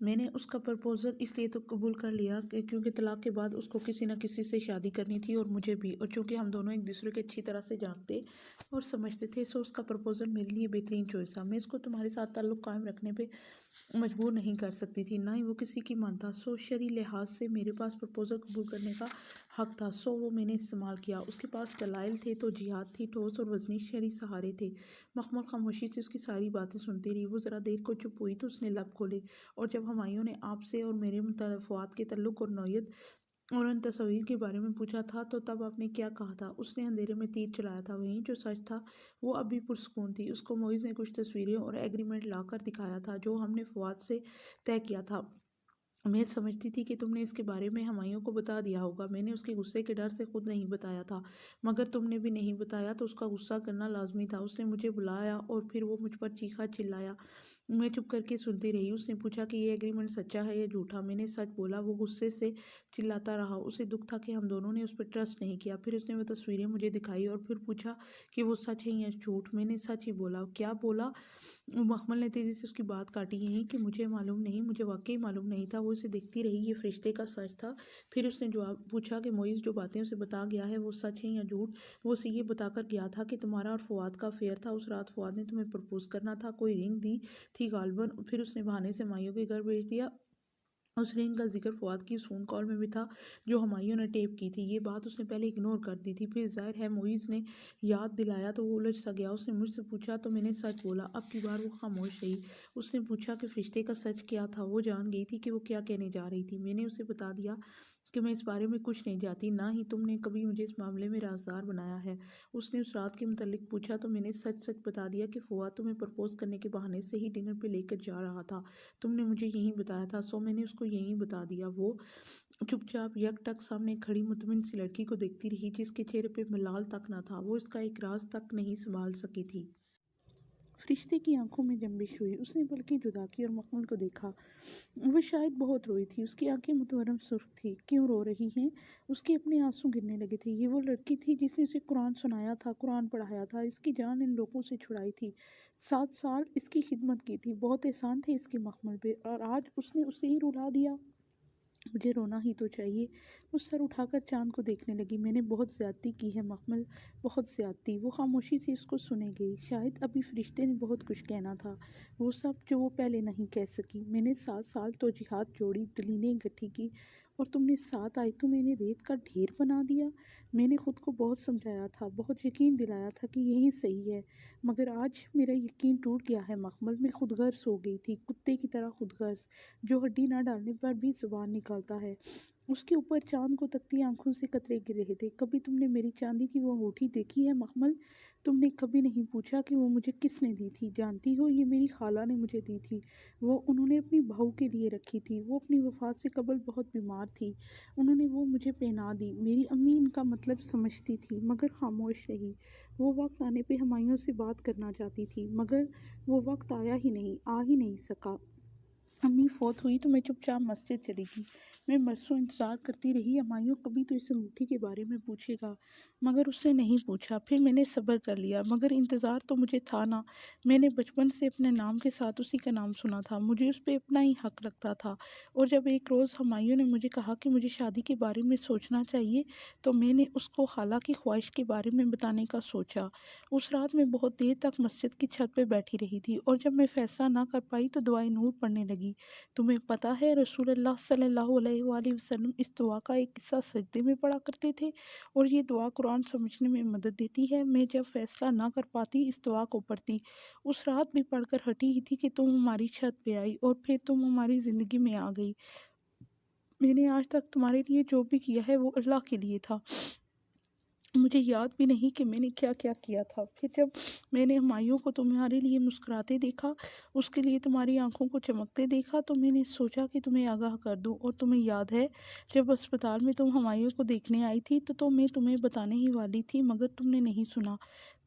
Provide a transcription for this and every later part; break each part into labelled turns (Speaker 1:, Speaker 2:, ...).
Speaker 1: میں نے اس کا پرپوزل اس لیے تو قبول کر لیا کہ کیونکہ طلاق کے بعد اس کو کسی نہ کسی سے شادی کرنی تھی اور مجھے بھی، اور چونکہ ہم دونوں ایک دوسرے کے اچھی طرح سے جانتے اور سمجھتے تھے، سو اس کا پرپوزل میرے لیے بہترین چوائس تھا۔ میں اس کو تمہارے ساتھ تعلق قائم رکھنے پہ مجبور نہیں کر سکتی تھی، نہ ہی وہ کسی کی مانتا، سو شرعی لحاظ سے میرے پاس پرپوزل قبول کرنے کا حق تھا، سو وہ میں نے استعمال کیا۔ اس کے پاس دلائل تھے تو جہاد تھی، ٹھوس اور وزنی شرعی سہارے تھے۔ مخمل خاموشی سے اس کی ساری باتیں سنتی رہی، وہ ذرا دیر کو چپ ہوئی تو اس نے لب کھولے، اور جب ہمایوں نے آپ سے اور میرے فواد کے تعلق اور نوعیت اور ان تصاویر کے بارے میں پوچھا تھا تو تب آپ نے کیا کہا تھا؟ اس نے اندھیرے میں تیر چلایا تھا، وہیں جو سچ تھا وہ اب بھی پرسکون تھی۔ اس کو معیز نے کچھ تصویریں اور ایگریمنٹ لا کر دکھایا تھا جو ہم نے فواد سے طے کیا تھا۔ میں سمجھتی تھی کہ تم نے اس کے بارے میں ہمایوں کو بتا دیا ہوگا۔ میں نے اس کے غصے کے ڈر سے خود نہیں بتایا تھا، مگر تم نے بھی نہیں بتایا تو اس کا غصہ کرنا لازمی تھا۔ اس نے مجھے بلایا اور پھر وہ مجھ پر چیخا چلایا۔ میں چپ کر کے سنتی رہی۔ اس نے پوچھا کہ یہ ایگریمنٹ سچا ہے یا جھوٹا؟ میں نے سچ بولا۔ وہ غصے سے چلاتا رہا، اسے دکھ تھا کہ ہم دونوں نے اس پر ٹرسٹ نہیں کیا۔ پھر اس نے وہ تصویریں مجھے دکھائی اور پھر پوچھا کہ وہ سچ ہے یا جھوٹ؟ میں نے سچ ہی بولا۔ کیا بولا؟ مخمل نے تیزی سے اس کی بات کاٹی۔ یہیں کہ مجھے معلوم نہیں، مجھے واقعی معلوم نہیں تھا۔ وہ اسے دیکھتی رہی۔ یہ فرشتے کا سچ تھا؟ پھر اس نے جواب پوچھا کہ معیز جو باتیں اسے بتا گیا ہے وہ سچ ہیں یا جھوٹ؟ وہ اسے یہ بتا کر گیا تھا کہ تمہارا اور فواد کا افیئر تھا، اس رات فواد نے تمہیں پرپوز کرنا تھا، کوئی رنگ دی تھی غالباً، پھر اس نے بہانے سے ہمایوں کے گھر بھیج دیا۔ اس رنگ کا ذکر فواد کی اس فون کال میں بھی تھا جو ہمایوں نے ٹیپ کی تھی۔ یہ بات اس نے پہلے اگنور کر دی تھی، پھر ظاہر ہے معیز نے یاد دلایا تو وہ الجھ سا گیا۔ اس نے مجھ سے پوچھا تو میں نے سچ بولا۔ اب کی بار وہ خاموش رہی۔ اس نے پوچھا کہ فرشتے کا سچ کیا تھا؟ وہ جان گئی تھی کہ وہ کیا کہنے جا رہی تھی۔ میں نے اسے بتا دیا کہ میں اس بارے میں کچھ نہیں جانتی، نہ ہی تم نے کبھی مجھے اس معاملے میں رازدار بنایا ہے۔ اس نے اس رات کے متعلق پوچھا تو میں نے سچ سچ بتا دیا کہ فواد تمہیں پرپوز کرنے کے بہانے سے ہی ڈنر پہ لے کر جا رہا تھا، تم نے مجھے یہی بتایا تھا، سو میں نے اس کو یہی بتا دیا۔ وہ چپ چاپ یک ٹک سامنے کھڑی مطمئن سی لڑکی کو دیکھتی رہی جس کے چہرے پہ ملال تک نہ تھا۔ وہ اس کا ایک راز تک نہیں سنبھال سکی تھی۔ فرشتے کی آنکھوں میں جنبش ہوئی۔ اس نے پلکیں جدا کی اور مخمل کو دیکھا۔ وہ شاید بہت روئی تھی، اس کی آنکھیں متورم سرخ تھی۔ کیوں رو رہی ہیں؟ اس کے اپنے آنسو گرنے لگے تھے۔ یہ وہ لڑکی تھی جس نے اسے قرآن سنایا تھا، قرآن پڑھایا تھا، اس کی جان ان لوگوں سے چھڑائی تھی، 7 سال اس کی خدمت کی تھی، بہت احسان تھے اس کے مخمل پہ، اور آج اس نے اسے ہی رلا دیا۔ مجھے رونا ہی تو چاہیے۔ وہ سر اٹھا کر چاند کو دیکھنے لگی۔ میں نے بہت زیادتی کی ہے مخمل، بہت زیادتی۔ وہ خاموشی سے اس کو سنے گئی۔ شاید ابھی فرشتے نے بہت کچھ کہنا تھا، وہ سب جو وہ پہلے نہیں کہہ سکی۔ میں نے 7 سال توجیہات جوڑی، دلیلیں اکٹھی کی، اور تم نے 7 آیتوں میں انہیں ریت کا ڈھیر بنا دیا۔ میں نے خود کو بہت سمجھایا تھا، بہت یقین دلایا تھا کہ یہی صحیح ہے، مگر آج میرا یقین ٹوٹ گیا ہے مخمل۔ میں خود غرض ہو گئی تھی، کتے کی طرح خود غرض، جو ہڈی نہ ڈالنے پر بھی زبان نکالتا ہے۔ اس کے اوپر چاند کو تکتی آنکھوں سے قطرے گر رہے تھے۔ کبھی تم نے میری چاندی کی وہ انگوٹھی دیکھی ہے مخمل؟ تم نے کبھی نہیں پوچھا کہ وہ مجھے کس نے دی تھی؟ جانتی ہو، یہ میری خالہ نے مجھے دی تھی، وہ انہوں نے اپنی بہو کے لیے رکھی تھی۔ وہ اپنی وفات سے قبل بہت بیمار تھی، انہوں نے وہ مجھے پہنا دی۔ میری امی ان کا مطلب سمجھتی تھی مگر خاموش رہی۔ وہ وقت آنے پہ ہمایوں سے بات کرنا چاہتی تھی، مگر وہ وقت آیا ہی نہیں، آ ہی نہیں سکا۔ امی فوت ہوئی تو میں چپ چاپ مسجد چلی گئی۔ میں برسوں انتظار کرتی رہی، ہمایوں کبھی تو اس انگوٹھی کے بارے میں پوچھے گا، مگر اس نے نہیں پوچھا۔ پھر میں نے صبر کر لیا، مگر انتظار تو مجھے تھا نا۔ میں نے بچپن سے اپنے نام کے ساتھ اسی کا نام سنا تھا، مجھے اس پہ اپنا ہی حق لگتا تھا۔ اور جب ایک روز ہمایوں نے مجھے کہا کہ مجھے شادی کے بارے میں سوچنا چاہیے تو میں نے اس کو خالہ کی خواہش کے بارے میں بتانے کا سوچا۔ اس رات میں بہت دیر تک مسجد کی چھت پہ بیٹھی رہی تھی، اور جب میں فیصلہ نہ کر پائی تو دعائے نور پڑھنے لگی۔ تمہیں پتہ ہے رسول اللہ صلی اللہ علیہ وآلہ وسلم اس دعا کا ایک قصہ سجدے میں پڑھا کرتے تھے، اور یہ دعا قرآن سمجھنے میں مدد دیتی ہے۔ میں جب فیصلہ نہ کر پاتی اس دعا کو پڑھتی۔ اس رات بھی پڑھ کر ہٹی ہی تھی کہ تم ہماری چھت پہ آئی، اور پھر تم ہماری زندگی میں آ گئی۔ میں نے آج تک تمہارے لیے جو بھی کیا ہے وہ اللہ کے لیے تھا، مجھے یاد بھی نہیں کہ میں نے کیا کیا کیا تھا۔ پھر جب میں نے ہمایوں کو تمہارے لیے مسکراتے دیکھا، اس کے لیے تمہاری آنکھوں کو چمکتے دیکھا، تو میں نے سوچا کہ تمہیں آگاہ کر دوں۔ اور تمہیں یاد ہے جب اسپتال میں تم ہمایوں کو دیکھنے آئی تھی تو میں تمہیں بتانے ہی والی تھی، مگر تم نے نہیں سنا۔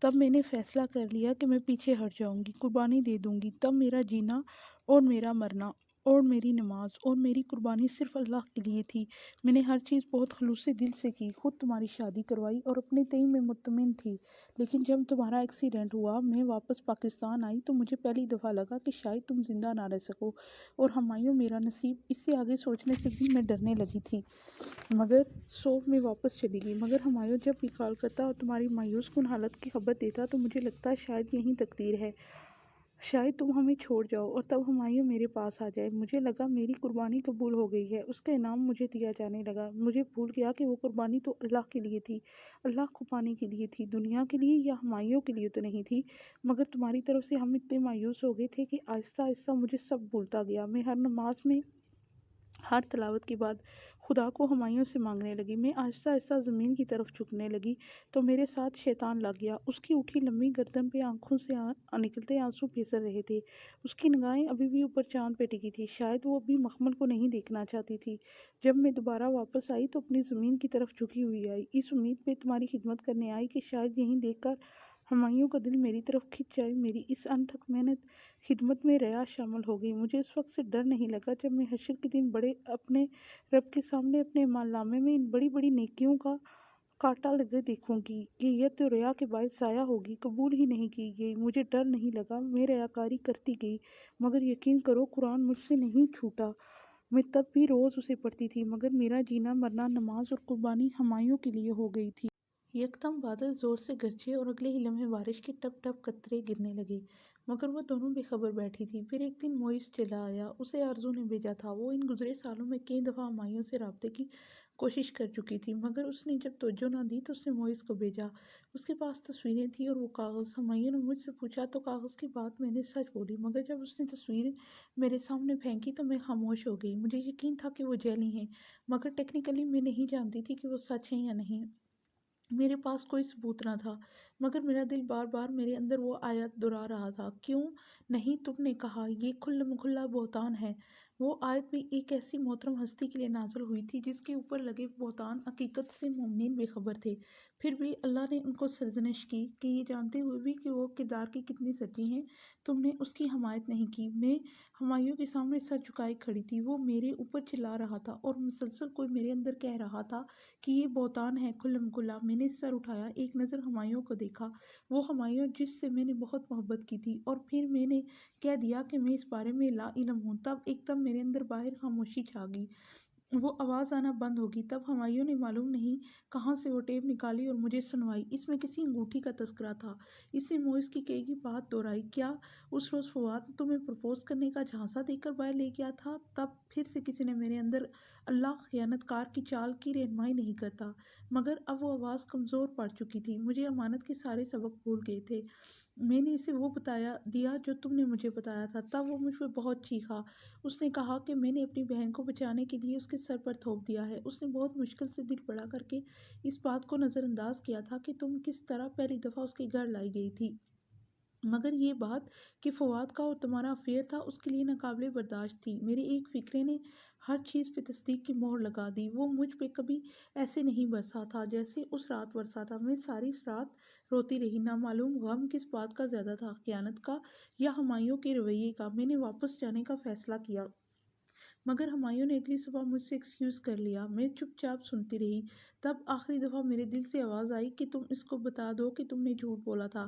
Speaker 1: تب میں نے فیصلہ کر لیا کہ میں پیچھے ہٹ جاؤں گی، قربانی دے دوں گی، تب میرا جینا اور میرا مرنا اور میری نماز اور میری قربانی صرف اللہ کے لیے تھی۔ میں نے ہر چیز بہت خلوص دل سے کی، خود تمہاری شادی کروائی اور اپنے تئیں میں مطمئن تھی۔ لیکن جب تمہارا ایکسیڈنٹ ہوا، میں واپس پاکستان آئی تو مجھے پہلی دفعہ لگا کہ شاید تم زندہ نہ رہ سکو۔ اور ہمایوں میرا نصیب، اس سے آگے سوچنے سے بھی میں ڈرنے لگی تھی۔ مگر میں واپس چلی گئی، مگر ہمایوں جب بھی کال کرتا اور تمہاری مایوس کن حالت کی خبر دیتا تو مجھے لگتا شاید یہی تقدیر ہے، شاید تم ہمیں چھوڑ جاؤ اور تب ہمایوں میرے پاس آ جائے۔ مجھے لگا میری قربانی قبول ہو گئی ہے، اس کا انعام مجھے دیا جانے لگا۔ مجھے بھول گیا کہ وہ قربانی تو اللہ کے لیے تھی، اللہ کو پانے کے لیے تھی، دنیا کے لیے یا ہمایوں کے لیے تو نہیں تھی۔ مگر تمہاری طرف سے ہم اتنے مایوس ہو گئے تھے کہ آہستہ آہستہ مجھے سب بھولتا گیا۔ میں ہر نماز میں، ہر تلاوت کے بعد خدا کو ہمایوں سے مانگنے لگی۔ میں آہستہ آہستہ زمین کی طرف جھکنے لگی تو میرے ساتھ شیطان لگ گیا۔ اس کی اٹھی لمبی گردن پہ آنکھوں سے نکلتے آنسو پھسل رہے تھے۔ اس کی نگاہیں ابھی بھی اوپر چاند پہ ٹکی تھی، شاید وہ ابھی مخمل کو نہیں دیکھنا چاہتی تھی۔ جب میں دوبارہ واپس آئی تو اپنی زمین کی طرف جھکی ہوئی آئی، اس امید پہ تمہاری خدمت کرنے آئی کہ شاید یہیں دیکھ کر ہمایوں کا دل میری طرف کھنچ جائے۔ میری اس انتھک محنت خدمت میں ریا شامل ہو گئی۔ مجھے اس وقت سے ڈر نہیں لگا جب میں حشر کے دن اپنے رب کے سامنے اپنے اعمال نامے میں ان بڑی بڑی نیکیوں کا کاٹا لگے دیکھوں گی کہ یہ تو ریا کے باعث ضائع ہوگی، قبول ہی نہیں کی گئی۔ مجھے ڈر نہیں لگا، میں ریاکاری کرتی گئی، مگر یقین کرو قرآن مجھ سے نہیں چھوٹا۔ میں تب بھی روز اسے پڑھتی تھی، مگر میرا جینا مرنا نماز اور قربانی ہمایوں کے لیے ہو گئی تھی۔ یکدم بادل زور سے گرجے اور اگلے ہی لمحے بارش کے ٹپ ٹپ قطرے گرنے لگے، مگر وہ دونوں بے خبر بیٹھی تھی۔ پھر ایک دن موئس چلا آیا، اسے آرزو نے بھیجا تھا۔ وہ ان گزرے سالوں میں کئی دفعہ ہمایوں سے رابطے کی کوشش کر چکی تھی، مگر اس نے جب توجہ نہ دی تو اس نے موئس کو بھیجا۔ اس کے پاس تصویریں تھیں اور وہ کاغذ۔ ہمایوں نے مجھ سے پوچھا تو کاغذ کی بات میں نے سچ بولی، مگر جب اس نے تصویریں میرے سامنے پھینکی تو میں خاموش ہو گئی۔ مجھے یقین تھا کہ وہ جعلی ہیں، مگر ٹیکنیکلی میں نہیں جانتی تھی کہ وہ سچ ہیں یا نہیں۔ میرے پاس کوئی ثبوت نہ تھا، مگر میرا دل بار بار میرے اندر وہ آیت دہرا رہا تھا، کیوں نہیں تم نے کہا یہ کھلا کھلا بہتان ہے۔ وہ آیت بھی ایک ایسی محترم ہستی کے لیے نازل ہوئی تھی جس کے اوپر لگے بہتان حقیقت سے مومنین بے خبر تھے، پھر بھی اللہ نے ان کو سرزنش کی کہ یہ جانتے ہوئے بھی کہ وہ کردار کی کتنی سچی ہیں، تم نے اس کی حمایت نہیں کی۔ میں ہمایوں کے سامنے سر جھکائے کھڑی تھی، وہ میرے اوپر چلا رہا تھا اور مسلسل کوئی میرے اندر کہہ رہا تھا کہ یہ بہتان ہے کھلم کھلا۔ میں نے سر اٹھایا، ایک نظر ہمایوں کو دیکھا، وہ ہمایوں جس سے میں نے بہت محبت کی تھی، اور پھر میں نے کہہ دیا کہ میں اس بارے میں لا علم ہوں۔ تب ایک دم میرے اندر باہر خاموشی چھا گئی، وہ آواز آنا بند ہوگی۔ تب ہمایوں نے معلوم نہیں کہاں سے وہ ٹیپ نکالی اور مجھے سنوائی۔ اس میں کسی انگوٹھی کا تذکرہ تھا۔ اس نے موئس کی کہی بات دہرائی، کیا اس روز فواد تمہیں پرپوز کرنے کا جھانسا دے کر باہر لے گیا تھا؟ تب پھر سے کسی نے میرے اندر اللہ خیانت کار کی چال کی رہنمائی نہیں کرتا، مگر اب وہ آواز کمزور پڑ چکی تھی۔ مجھے امانت کے سارے سبق بھول گئے تھے۔ میں نے اسے وہ بتا دیا جو تم نے مجھے بتایا تھا۔ تب وہ مجھ پہ بہت چیخا۔ اس نے کہا کہ میں نے اپنی بہن کو بچانے کے لیے اس کے سر پر تھوپ دیا ہے۔ اس نے بہت مشکل سے دل بڑا کر کے اس بات کو نظر انداز کیا تھا کہ تم کس طرح پہلی دفعہ اس کے گھر لائی گئی تھی، مگر یہ بات کہ فواد کا اور تمہارا افیئر تھا اس کے لیے ناقابل برداشت تھی۔ میرے ایک فکرے نے ہر چیز پہ تصدیق کی مہر لگا دی۔ وہ مجھ پہ کبھی ایسے نہیں برسا تھا جیسے اس رات برسا تھا۔ میں ساری رات روتی رہی، نامعلوم غم کس بات کا زیادہ تھا، خیانت کا یا ہمایوں کے رویے کا۔ میں نے واپس جانے کا فیصلہ کیا، مگر ہمایوں نے اگلی صبح مجھ سے ایکسکیوز کر لیا۔ میں چپ چاپ سنتی رہی۔ تب آخری دفعہ میرے دل سے آواز آئی کہ تم اس کو بتا دو کہ تم نے جھوٹ بولا تھا،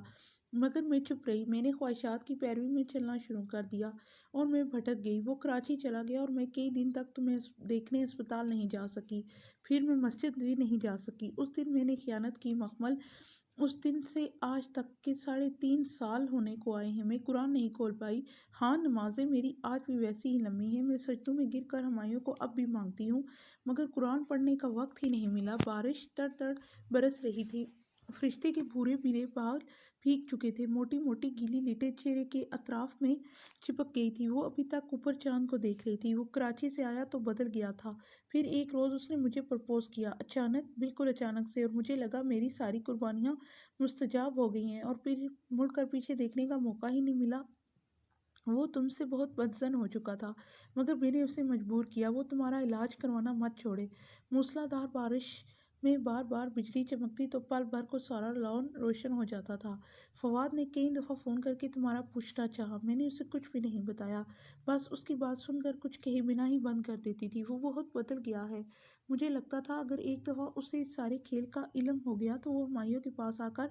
Speaker 1: مگر میں چپ رہی۔ میں نے خواہشات کی پیروی میں چلنا شروع کر دیا اور میں بھٹک گئی۔ وہ کراچی چلا گیا اور میں کئی دن تک تمہیں دیکھنے ہسپتال نہیں جا سکی، پھر میں مسجد بھی نہیں جا سکی۔ اس دن میں نے خیانت کی، مخمل۔ اس دن سے آج تک کے 3.5 سال ہونے کو آئے ہیں، میں قرآن نہیں کھول پائی۔ ہاں، نمازیں میری آج بھی ویسی ہی لمبی ہیں، میں سجدوں میں گر کر ہمایوں کو اب بھی مانگتی ہوں، مگر قرآن پڑھنے کا وقت ہی نہیں ملا۔ بارش تڑ تڑ برس رہی تھی، فرشتے کے بھورے بھیرے بال بھیگ چکے تھے، موٹی موٹی گیلی لٹیں چہرے کے اطراف میں چپک گئی تھی۔ وہ ابھی تک اوپر چاند کو دیکھ رہی تھی۔ وہ کراچی سے آیا تو بدل گیا تھا، پھر ایک روز اس نے مجھے پرپوز کیا، اچانک، بالکل اچانک سے، اور مجھے لگا میری ساری قربانیاں مستجاب ہو گئی ہیں اور پھر مڑ کر پیچھے دیکھنے کا موقع ہی نہیں ملا۔ وہ تم سے بہت بدظن ہو چکا تھا، مگر میں نے اسے مجبور کیا، وہ تمہارا علاج کروانا مت چھوڑے۔ موسلادھار بارش میں بار بار بجلی چمکتی تو پل بھر کو سارا لان روشن ہو جاتا تھا۔ فواد نے کئی دفعہ فون کر کے تمہارا پوچھنا چاہا، میں نے اسے کچھ بھی نہیں بتایا، بس اس کی بات سن کر کچھ کہے بنا ہی بند کر دیتی تھی۔ وہ بہت بدل گیا ہے، مجھے لگتا تھا اگر ایک دفعہ اسے اس سارے کھیل کا علم ہو گیا تو وہ ہمایوں کے پاس آ کر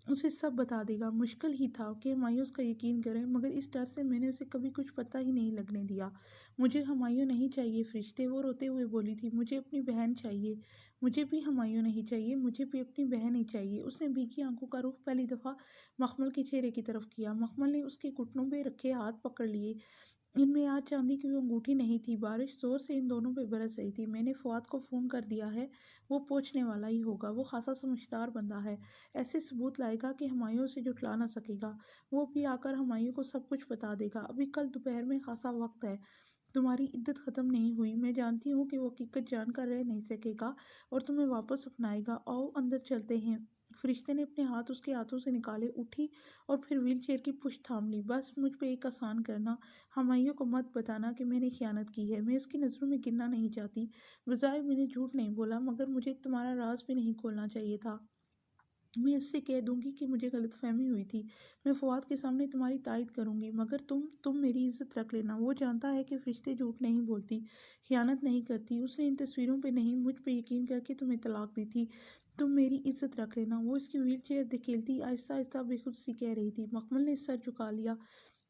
Speaker 1: اسے سب بتا دے گا۔ مشکل ہی تھا کہ ہمایوں اس کا یقین کرے، مگر اس ڈر سے میں نے اسے کبھی کچھ پتہ ہی نہیں لگنے دیا۔ مجھے ہمایوں نہیں چاہیے فرشتے، وہ روتے ہوئے بولی تھی، مجھے اپنی بہن چاہیے۔ مجھے بھی ہمایوں نہیں چاہیے، مجھے بھی اپنی بہن ہی چاہیے۔ اس نے بھیگی آنکھوں کا رخ پہلی دفعہ مخمل کے چہرے کی طرف کیا۔ مخمل نے اس کے گھٹنوں پہ رکھے ہاتھ پکڑ لیے، ان میں آج چاندی کی انگوٹھی نہیں تھی۔ بارش زور سے ان دونوں پہ برس رہی تھی۔ میں نے فواد کو فون کر دیا ہے، وہ پہنچنے والا ہی ہوگا، وہ خاصا سمجھدار بندہ ہے، ایسے ثبوت لائے گا کہ ہمایوں اسے جھٹلا نہ سکے گا۔ وہ بھی آ کر ہمایوں کو سب کچھ بتا دے گا۔ ابھی کل دوپہر میں خاصا وقت ہے، تمہاری عدت ختم نہیں ہوئی، میں جانتی ہوں کہ وہ حقیقت جان کر رہ نہیں سکے گا اور تمہیں واپس اپنائے گا۔ آؤ اندر چلتے ہیں۔ فرشتے نے اپنے ہاتھ اس کے ہاتھوں سے نکالے، اٹھی اور پھر ویل چیئر کی پشت تھام لی۔ بس مجھ پہ ایک احسان کرنا، ہمایوں کو مت بتانا کہ میں نے خیانت کی ہے۔ میں اس کی نظروں میں گرنا نہیں چاہتی، بظاہر میں نے جھوٹ نہیں بولا، مگر مجھے تمہارا راز بھی نہیں کھولنا چاہیے تھا۔ میں اس سے کہہ دوں گی کہ مجھے غلط فہمی ہوئی تھی، میں فواد کے سامنے تمہاری تائید کروں گی، مگر تم میری عزت رکھ لینا۔ وہ جانتا ہے کہ فرشتے جھوٹ نہیں بولتی، خیانت نہیں کرتی۔ اس نے ان تصویروں پہ نہیں، مجھ پہ یقین کر کے تمہیں طلاق دی تھی، تم میری عزت رکھ لینا۔ وہ اس کی ویل چیئر دھکیلتی آہستہ آہستہ بے خود سی کہہ رہی تھی۔ مخمل نے سر جھکا لیا۔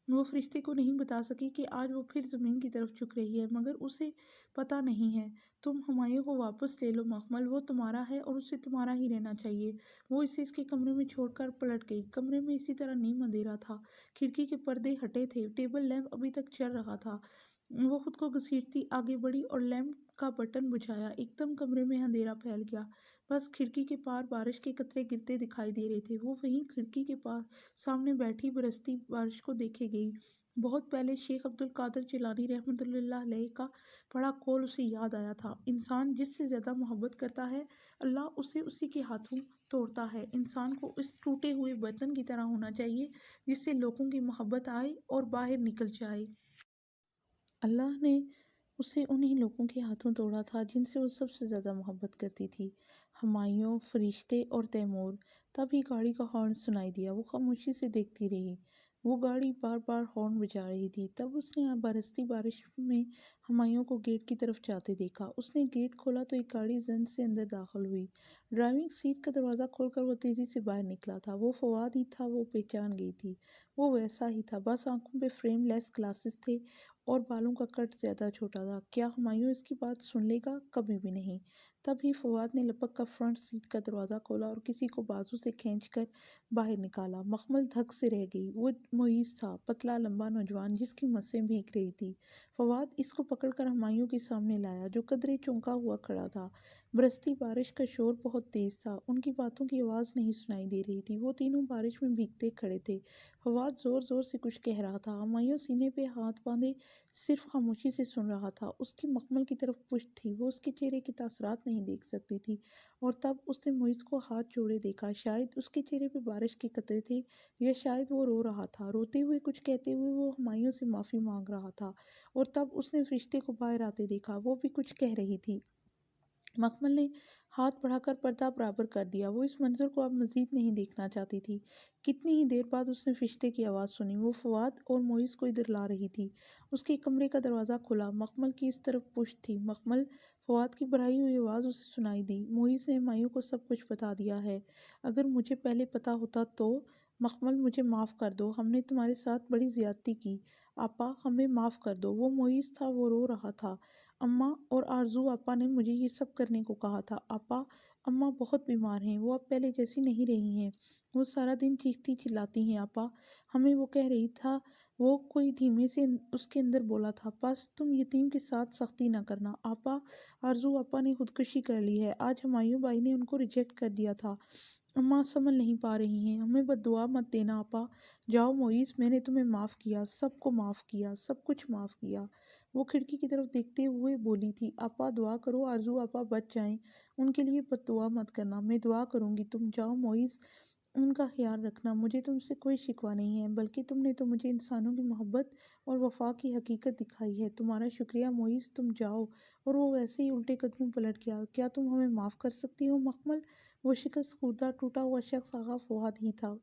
Speaker 1: وہ فرشتے کو نہیں بتا سکی کہ آج وہ پھر زمین کی طرف جھک رہی ہے، مگر اسے پتہ نہیں ہے۔ تم ہمایوں کو واپس لے لو مخمل، وہ تمہارا ہے اور اسے تمہارا ہی رہنا چاہیے۔ وہ اسے اس کے کمرے میں چھوڑ کر پلٹ گئی۔ کمرے میں اسی طرح نیم اندھیرا تھا، کھڑکی کے پردے ہٹے تھے، ٹیبل لیمپ ابھی تک چل رہا تھا۔ وہ خود کو گھسیٹتی آگے بڑھی اور لیمپ کا بٹن بجھایا۔ ایک دم کمرے میں اندھیرا پھیل گیا، بس کھڑکی کے پار بارش کے قطرے گرتے دکھائی دے رہے تھے۔ وہ وہیں کھڑکی کے پاس سامنے بیٹھی برستی بارش کو دیکھے گئی۔ بہت پہلے شیخ عبد القادر جیلانی رحمۃ اللہ علیہ کا پڑھا قول اسے یاد آیا تھا، انسان جس سے زیادہ محبت کرتا ہے اللہ اسے اسی کے ہاتھوں توڑتا ہے۔ انسان کو اس ٹوٹے ہوئے برتن کی طرح ہونا چاہیے جس سے لوگوں کی محبت آئے اور باہر نکل جائے۔ اللہ نے اسے انہی لوگوں کے ہاتھوں توڑا تھا جن سے وہ سب سے زیادہ محبت کرتی تھی، ہمایوں، فرشتے اور تیمور۔ تب ہی گاڑی کا ہارن سنائی دیا۔ وہ خاموشی سے دیکھتی رہی، وہ گاڑی بار بار ہارن بجا رہی تھی۔ تب اس نے برستی بارش میں ہمایوں کو گیٹ کی طرف جاتے دیکھا۔ اس نے گیٹ کھولا تو ایک گاڑی زن سے اندر داخل ہوئی۔ ڈرائیونگ سیٹ کا دروازہ کھول کر وہ تیزی سے باہر نکلا تھا۔ وہ فواد ہی تھا، وہ پہچان گئی تھی، وہ ویسا ہی تھا، بس آنکھوں پہ فریم لیس گلاسز تھے اور بالوں کا کٹ زیادہ چھوٹا تھا۔ کیا ہمایوں اس کی بات سن لے گا؟ کبھی بھی نہیں۔ تب ہی فواد نے لپک کر فرنٹ سیٹ کا دروازہ کھولا اور کسی کو بازو سے کھینچ کر باہر نکالا۔ مخمل دھک سے رہ گئی۔ وہ معیز تھا، پتلا لمبا نوجوان جس کی مسیں بھیگ رہی تھی۔ فواد اس کو پکڑ کر ہمایوں کے سامنے لایا جو قدرے چونکا ہوا کھڑا تھا۔ برستی بارش کا شور بہت تیز تھا، ان کی باتوں کی آواز نہیں سنائی دے رہی تھی۔ وہ تینوں بارش میں بھیگتے کھڑے تھے۔ فواد زور زور سے کچھ کہہ رہا تھا، ہمایوں سینے پہ ہاتھ باندھے صرف خاموشی سے سن رہا تھا۔ اس کی مخمل کی طرف پشت تھی، وہ اس کے چہرے کے تاثرات نہیں دیکھ سکتی تھی، اور تب اس نے معیز کو ہاتھ جوڑے دیکھا۔ شاید اس کے چہرے پہ بارش کے قطرے تھے، یا شاید وہ رو رہا تھا۔ روتے ہوئے، کچھ کہتے ہوئے وہ ہمایوں سے معافی مانگ رہا تھا، اور تب اس نے فرشتے کو باہر آتے دیکھا، وہ بھی کچھ کہہ رہی تھی۔ مخمل نے ہاتھ بڑھا کر پردہ برابر کر دیا، وہ اس منظر کو اب مزید نہیں دیکھنا چاہتی تھی۔ کتنی ہی دیر بعد اس نے فرشتے کی آواز سنی، وہ فواد اور معیز کو ادھر لا رہی تھی۔ اس کے کمرے کا دروازہ کھلا، مخمل کی اس طرف پشت تھی۔ مخمل، فواد کی بڑھائی ہوئی آواز اسے سنائی دی، معیز نے ہمایوں کو سب کچھ بتا دیا ہے۔ اگر مجھے پہلے پتہ ہوتا تو۔ مخمل، مجھے معاف کر دو، ہم نے تمہارے ساتھ بڑی زیادتی کی، آپا ہمیں معاف کر دو۔ وہ معیز تھا، وہ رو رہا تھا۔ اماں اور آرزو آپا نے مجھے یہ سب کرنے کو کہا تھا، آپا اماں بہت بیمار ہیں، وہ اب پہلے جیسی نہیں رہی ہیں، وہ سارا دن چیختی چلاتی ہیں، آپا ہمیں وہ کہہ رہی تھا۔ وہ کوئی دھیمے سے اس کے اندر بولا تھا، بس تم یتیم کے ساتھ سختی نہ کرنا، آپا آرزو آپا نے خودکشی کر لی ہے، آج ہمایوں بھائی نے ان کو ریجیکٹ کر دیا تھا، اماں سنبھل نہیں پا رہی ہیں، ہمیں بد دعا مت دینا آپا۔ جاؤ معیز، میں نے تمہیں معاف کیا، سب کو معاف کیا، سب کچھ معاف کیا۔ وہ کھڑکی کی طرف دیکھتے ہوئے بولی تھی، آپا دعا کرو آرزو آپا بچ جائیں، ان کے لیے بد دعا مت کرنا، میں دعا کروں گی، تم جاؤ معیز۔ ان کا خیال رکھنا۔ مجھے تم سے کوئی شکوہ نہیں ہے، بلکہ تم نے تو مجھے انسانوں کی محبت اور وفا کی حقیقت دکھائی ہے۔ تمہارا شکریہ معیز، تم جاؤ۔ اور وہ ویسے ہی الٹے قدموں پلٹ گیا۔ کیا تم ہمیں معاف کر سکتی ہو مکمل؟ وہ شکست خوردہ ٹوٹا ہوا شخص آغا فؤاد ہی تھا۔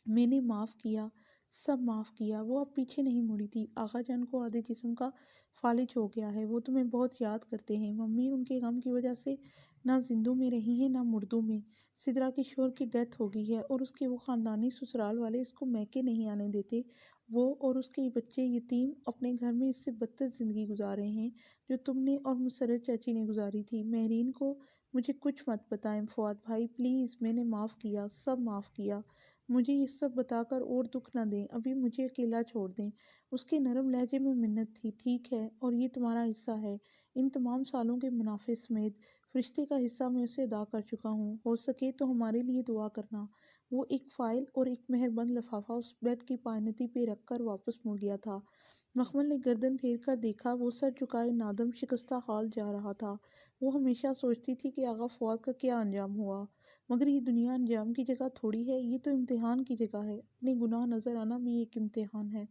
Speaker 1: میں نے معاف کیا، سب معاف کیا۔ وہ اب پیچھے نہیں مڑی تھی۔ آغا جان کو آدھے جسم کا فالج ہو گیا ہے، وہ تمہیں بہت یاد کرتے ہیں ممی۔ ان کے غم کی وجہ سے نہ زندوں میں رہی ہیں نہ مردوں میں۔ سدرا کے شوہر کی ڈیتھ ہو گئی ہے اور اس کے وہ خاندانی سسرال والے اس کو میکے نہیں آنے دیتے۔ وہ اور اس کے بچے یتیم اپنے گھر میں اس سے بدتر زندگی گزار رہے ہیں جو تم نے اور مسرت چاچی نے گزاری تھی۔ مہرین کو مجھے کچھ مت بتائیں فؤاد بھائی پلیز۔ میں نے معاف کیا، سب معاف کیا۔ مجھے یہ سب بتا کر اور دکھ نہ دیں، ابھی مجھے اکیلا چھوڑ دیں۔ اس کے نرم لہجے میں منت تھی۔ ٹھیک ہے، اور یہ تمہارا حصہ ہے، ان تمام سالوں کے منافع سمیت۔ فرشتے کا حصہ میں اسے ادا کر چکا ہوں، ہو سکے تو ہمارے لیے دعا کرنا۔ وہ ایک فائل اور ایک مہر بند لفافہ اس بیڈ کی پائنتی پہ رکھ کر واپس مڑ گیا تھا۔ مخمل نے گردن پھیر کر دیکھا، وہ سر جھکائے نادم شکستہ حال جا رہا تھا۔ وہ ہمیشہ سوچتی تھی کہ آغا فؤاد کا کیا انجام ہوا، مگر یہ دنیا انجام کی جگہ تھوڑی ہے، یہ تو امتحان کی جگہ ہے۔ اپنے گناہ نظر آنا بھی ایک امتحان ہے۔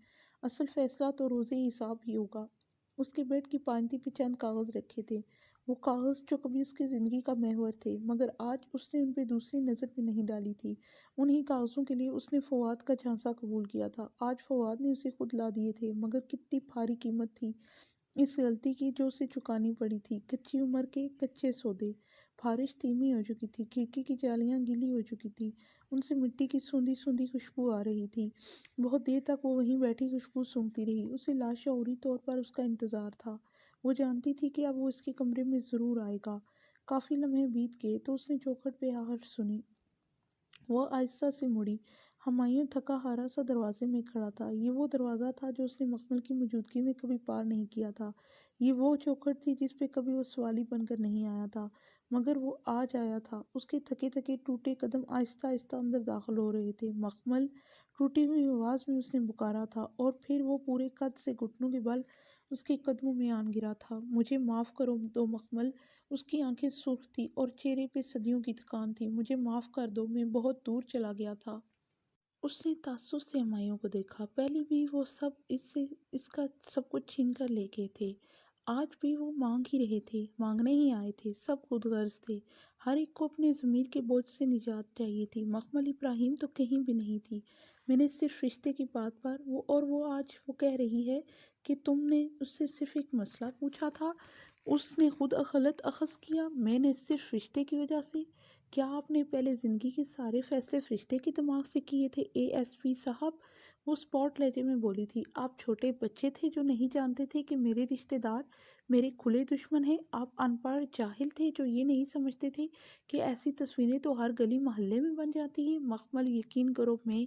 Speaker 1: اصل فیصلہ تو روزے حساب ہی ہوگا۔ اس کے بیڈ کی پائنتی پہ چند کاغذ رکھے تھے، وہ کاغذ جو کبھی اس کی زندگی کا محور تھے، مگر آج اس نے ان پہ دوسری نظر بھی نہیں ڈالی تھی۔ انہی کاغذوں کے لیے اس نے فؤاد کا جھانسا قبول کیا تھا۔ آج فؤاد نے اسے خود لا دیے تھے، مگر کتنی بھاری قیمت تھی اس غلطی کی جو اسے چکانی پڑی تھی۔ کچی عمر کے کچے سودے۔ بارش دھیمی ہو چکی تھی، کھڑکی کی جالیاں گیلی ہو چکی تھی، ان سے مٹی کی سوندھی سوندھی خوشبو آ رہی تھی۔ بہت دیر تک وہ وہیں بیٹھی خوشبو سونگھتی رہی۔ اسے لاشعوری طور پر اس کا انتظار تھا۔ وہ جانتی تھی کہ اب وہ اس کے کمرے میں ضرور آئے گا۔ کافی لمحے بیت گئے تو اس نے چوکھٹ پہ آہٹ سنی۔ وہ آہستہ سے مڑی۔ ہمایوں تھکا ہارا سا دروازے میں کھڑا تھا۔ یہ وہ دروازہ تھا جو اس نے مکمل کی موجودگی میں کبھی پار نہیں کیا تھا۔ یہ وہ چوکھٹ تھی جس پہ کبھی وہ سوالی بن کر نہیں آیا تھا، مگر وہ آج آیا تھا۔ اس کے تھکے تھکے ٹوٹے قدم آہستہ آہستہ اندر داخل ہو رہے تھے۔ مکمل! ٹوٹی ہوئی آواز میں اس نے پکارا تھا، اور پھر وہ پورے قد سے گھٹنوں کے بل اس کے قدموں میں آن گرا تھا۔ مجھے معاف کر دو مکمل۔ اس کی آنکھیں سرخ تھیں اور چہرے پہ صدیوں کی تھکان تھی۔ مجھے معاف کر دو، میں بہت دور چلا گیا تھا۔ اس نے تعصب سے ہمایوں کو دیکھا۔ پہلے بھی وہ سب اس کا سب کچھ چھین کر لے گئے تھے، آج بھی وہ مانگ ہی رہے تھے، مانگنے ہی آئے تھے۔ سب خود غرض تھے، ہر ایک کو اپنے ضمیر کے بوجھ سے نجات چاہیے تھی۔ مکمل ابراہیم تو کہیں بھی نہیں تھی۔ میں نے صرف رشتے کی بات پر وہ آج وہ کہہ رہی ہے کہ تم نے اس سے صرف ایک مسئلہ پوچھا تھا، اس نے خود غلط اخذ کیا۔ میں نے صرف رشتے کی وجہ سے؟ کیا آپ نے پہلے زندگی کے سارے فیصلے فرشتے کے دماغ سے کیے تھے اے ایس پی صاحب؟ وہ اسپاٹ لہجے میں بولی تھی۔ آپ چھوٹے بچے تھے جو نہیں جانتے تھے کہ میرے رشتے دار میرے کھلے دشمن ہیں؟ آپ ان پڑھ جاہل تھے جو یہ نہیں سمجھتے تھے کہ ایسی تصویریں تو ہر گلی محلے میں بن جاتی ہیں؟ مکمل یقین کرو میں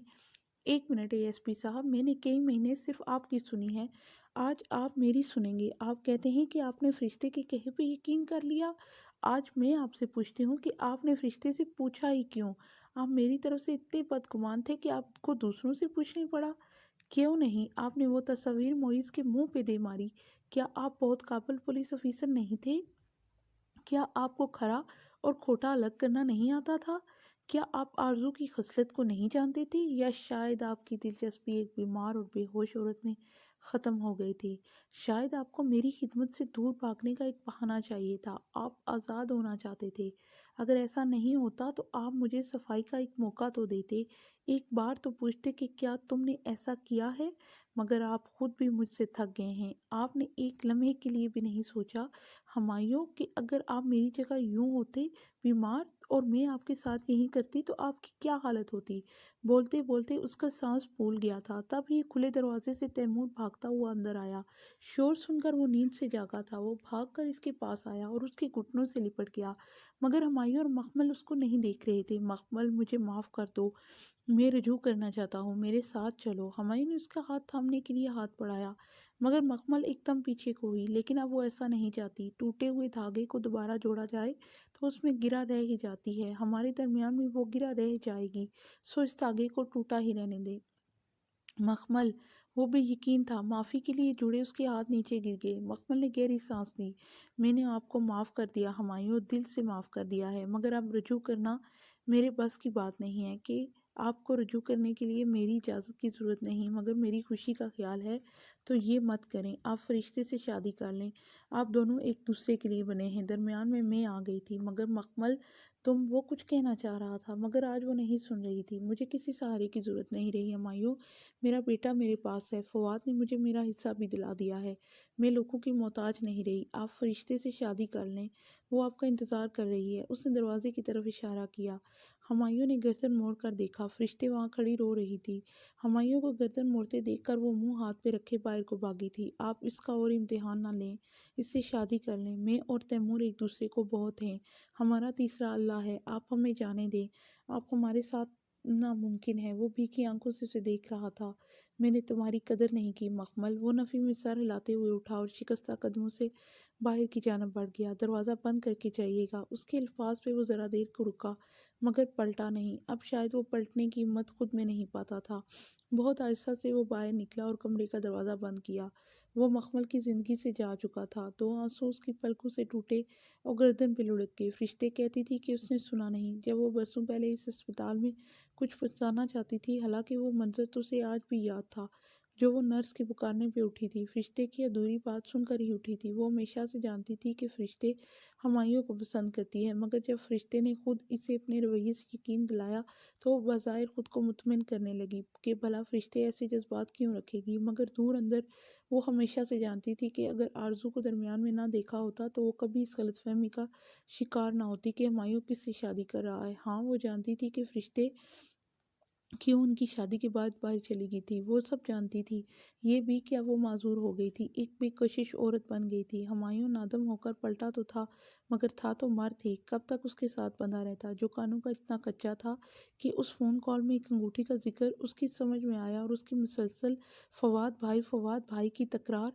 Speaker 1: ایک منٹ اے ایس پی صاحب، میں نے کئی مہینے صرف آپ کی سنی ہے، آج آپ میری سنیں گے۔ آپ کہتے ہیں کہ آپ نے فرشتے کے کہے پہ یقین کر لیا۔ آج میں آپ سے پوچھتی ہوں کہ آپ نے فرشتے سے پوچھا ہی کیوں؟ آپ میری طرف سے اتنے بدگمان تھے کہ آپ کو دوسروں سے پوچھنے پڑا؟ کیوں نہیں آپ نے وہ تصویر معیز کے منہ پہ دے ماری؟ کیا آپ بہت قابل پولیس آفیسر نہیں تھے؟ کیا آپ کو کھرا اور کھوٹا الگ کرنا نہیں آتا تھا؟ کیا آپ آرزو کی خصلت کو نہیں جانتے تھے؟ یا شاید آپ کی دلچسپی ایک بیمار اور بے ہوش عورت میں ختم ہو گئی تھی؟ شاید آپ کو میری خدمت سے دور بھاگنے کا ایک بہانہ چاہیے تھا، آپ آزاد ہونا چاہتے تھے۔ اگر ایسا نہیں ہوتا تو آپ مجھے صفائی کا ایک موقع تو دیتے، ایک بار تو پوچھتے کہ کیا تم نے ایسا کیا ہے؟ مگر آپ خود بھی مجھ سے تھک گئے ہیں۔ آپ نے ایک لمحے کے لیے بھی نہیں سوچا ہمایوں کہ اگر آپ میری جگہ یوں ہوتے بیمار اور میں آپ کے ساتھ یہی کرتی تو آپ کی کیا حالت ہوتی؟ بولتے بولتے اس کا سانس پھول گیا تھا۔ تب ہی کھلے دروازے سے تیمور بھاگتا ہوا اندر آیا۔ شور سن کر وہ نیند سے جاگا تھا۔ وہ بھاگ کر اس کے پاس آیا اور اس کے گھٹنوں سے لپٹ گیا، مگر ہمایوں اور مکمل اس کو نہیں دیکھ رہے تھے۔ مکمل مجھے معاف کر دو، میں رجوع کرنا چاہتا ہوں، میرے ساتھ چلو۔ ہمایوں نے اس کا ہاتھ تھامنے کے لیے ہاتھ بڑھایا، مگر مکمل ایک دم پیچھے کو ہوئی۔ لیکن اب وہ ایسا نہیں چاہتی۔ ٹوٹے ہوئے دھاگے کو دوبارہ جوڑا جائے تو اس میں گرہ رہ ہی جاتی ہے، ہمارے درمیان میں وہ گرہ رہ جائے گی، سو اس دھاگے کو ٹوٹا ہی رہنے دے۔ مکمل! وہ بے یقین تھا۔ معافی کے لیے جڑے اس کے ہاتھ نیچے گر گئے۔ مکمل نے گہری سانس لی۔ میں نے آپ کو معاف کر دیا ہمایوں، دل سے معاف کر دیا ہے، مگر اب رجوع کرنا میرے بس کی بات نہیں ہے کہ آپ کو رجوع کرنے کے لیے میری اجازت کی ضرورت نہیں، مگر میری خوشی کا خیال ہے تو یہ مت کریں، آپ فرشتے سے شادی کر لیں۔ آپ دونوں ایک دوسرے کے لیے بنے ہیں۔ درمیان میں آ گئی تھی، مگر مکمل وہ کچھ کہنا چاہ رہا تھا، مگر آج وہ نہیں سن رہی تھی۔ مجھے کسی سہارے کی ضرورت نہیں رہی ہمایوں، میرا بیٹا میرے پاس ہے، فواد نے مجھے میرا حصہ بھی دلا دیا ہے، میں لوگوں کی محتاج نہیں رہی، آپ فرشتے سے شادی کر لیں، وہ آپ کا انتظار کر رہی ہے۔ اس نے دروازے کی طرف اشارہ کیا۔ ہمایوں نے گردن موڑ کر دیکھا، فرشتے وہاں کھڑی رو رہی تھی۔ ہمایوں کو گردن موڑتے دیکھ کر وہ منہ ہاتھ پہ رکھے باہر کو بھاگی تھی۔ آپ اس کا اور امتحان نہ لیں، اس سے شادی کر لیں، میں اور تیمور ایک دوسرے کو بہت ہیں، ہمارا تیسرا اللہ ہے، آپ ہمیں جانے دیں، آپ ہمارے ساتھ ناممکن ہے۔ وہ بھیگی آنکھوں سے اسے دیکھ رہا تھا۔ میں نے تمہاری قدر نہیں کی مکمل۔ وہ نفی میں سر ہلاتے ہوئے اٹھا اور شکستہ قدموں سے باہر کی جانب بڑھ گیا۔ دروازہ بند کر کے جائیے گا۔ اس کے الفاظ پہ وہ ذرا دیر کو رکا، مگر پلٹا نہیں۔ اب شاید وہ پلٹنے کی ہمت خود میں نہیں پاتا تھا۔ بہت آہستہ سے وہ باہر نکلا اور کمرے کا دروازہ بند کیا۔ وہ مکمل کی زندگی سے جا چکا تھا۔ دو آنسو اس کی پلکوں سے ٹوٹے اور گردن پہ لڑک گئے۔ فرشتے کہتی تھی کہ اس نے سنا نہیں، جب وہ برسوں پہلے اس ہسپتال میں کچھ بتانا چاہتی تھی، حالانکہ وہ منظر تو اسے آج بھی یاد تھا جو وہ نرس کے پکارنے پہ اٹھی تھی۔ فرشتے کی ادھوری بات سن کر ہی اٹھی تھی۔ وہ ہمیشہ سے جانتی تھی کہ فرشتے ہمایوں کو پسند کرتی ہے، مگر جب فرشتے نے خود اسے اپنے رویے سے یقین دلایا تو وہ بظاہر خود کو مطمئن کرنے لگی کہ بھلا فرشتے ایسے جذبات کیوں رکھے گی، مگر دور اندر وہ ہمیشہ سے جانتی تھی کہ اگر آرزو کو درمیان میں نہ دیکھا ہوتا تو وہ کبھی اس غلط فہمی کا شکار نہ ہوتی کہ ہمایوں کس سے شادی کر رہا ہے۔ ہاں، وہ جانتی تھی کہ فرشتے کیوں ان کی شادی کے بعد باہر چلی گئی تھی، وہ سب جانتی تھی۔ یہ بھی کیا وہ معذور ہو گئی تھی، ایک بے کشش عورت بن گئی تھی۔ ہمایوں نادم ہو کر پلٹا تو تھا، مگر تھا تو مرد ہی، کب تک اس کے ساتھ بندھا رہتا، جو کانوں کا اتنا کچا تھا کہ اس فون کال میں ایک انگوٹھی کا ذکر اس کی سمجھ میں آیا اور اس کی مسلسل فواد بھائی کی تکرار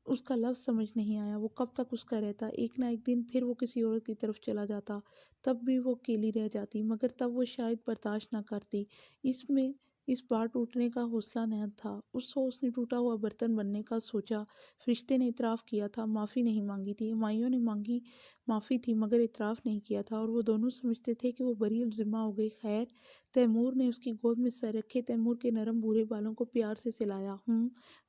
Speaker 1: اس کا لفظ سمجھ نہیں آیا۔ وہ کب تک اس کا رہتا، ایک نہ ایک دن پھر وہ کسی عورت کی طرف چلا جاتا، تب بھی وہ اکیلی رہ جاتی، مگر تب وہ شاید برداشت نہ کرتی۔ اس میں اس بار ٹوٹنے کا حوصلہ نہ تھا۔ اس نے ٹوٹا ہوا برتن بننے کا سوچا۔ فرشتے نے اعتراف کیا تھا، معافی نہیں مانگی تھی۔ ہمایوں نے مانگی معافی تھی، مگر اعتراف نہیں کیا تھا، اور وہ دونوں سمجھتے تھے کہ وہ بری الذمہ ہو گئے۔ خیر، تیمور نے اس کی گود میں سر رکھے تیمور کے نرم بھورے بالوں کو پیار سے سلایا۔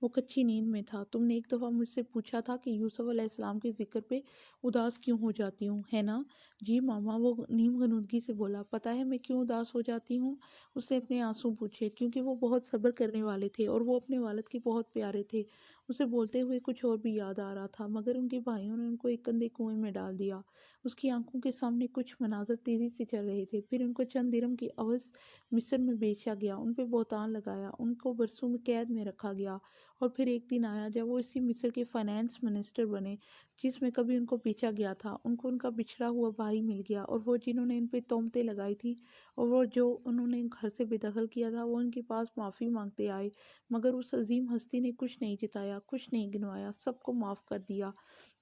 Speaker 1: وہ کچی نیند میں تھا۔ تم نے ایک دفعہ مجھ سے پوچھا تھا کہ یوسف علیہ السلام کے ذکر پہ اداس کیوں ہو جاتی ہوں، ہے نا؟ جی ماما، وہ نیم غنودگی سے بولا۔ پتہ ہے میں کیوں اداس ہو جاتی ہوں؟ اس نے اپنے آنسو پوچھے۔ کیونکہ وہ بہت صبر کرنے والے تھے اور وہ اپنے والد کے بہت پیارے تھے۔ اسے بولتے ہوئے کچھ اور بھی یاد آ رہا تھا، مگر ان کے بھائیوں نے ان کو ایک گندے کنویں میں ڈال دیا۔ اس کی آنکھوں کے سامنے کچھ مناظر تیزی سے چل رہے تھے۔ پھر ان کو چند درہم کی عوض مصر میں بیچا گیا، ان پہ بہتان لگایا، ان کو برسوں میں قید میں رکھا گیا، اور پھر ایک دن آیا جب وہ اسی مصر کے فائنانس منسٹر بنے جس میں کبھی ان کو بیچا گیا تھا۔ ان کو ان کا بچھڑا ہوا بھائی مل گیا، اور وہ جنہوں نے ان پہ تہمتیں لگائی تھی اور وہ جو انہوں نے گھر سے بے دخل کیا تھا، وہ ان کے پاس معافی مانگتے آئے، مگر اس عظیم ہستی نے کچھ نہیں جتایا، کچھ نہیں گنوایا، سب کو معاف کر دیا۔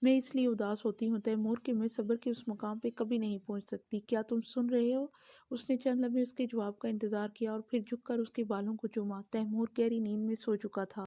Speaker 1: میں اس لیے اداس ہوتی ہوں تیمور کہ میں صبر کے اس مقام پہ کبھی نہیں پہنچ سکتی۔ کیا تم سن رہے ہو؟ اس نے چند لمحے اس کے جواب کا انتظار کیا اور پھر جھک کر اس کے بالوں کو چوما۔ تیمور گہری نیند میں سو چکا تھا۔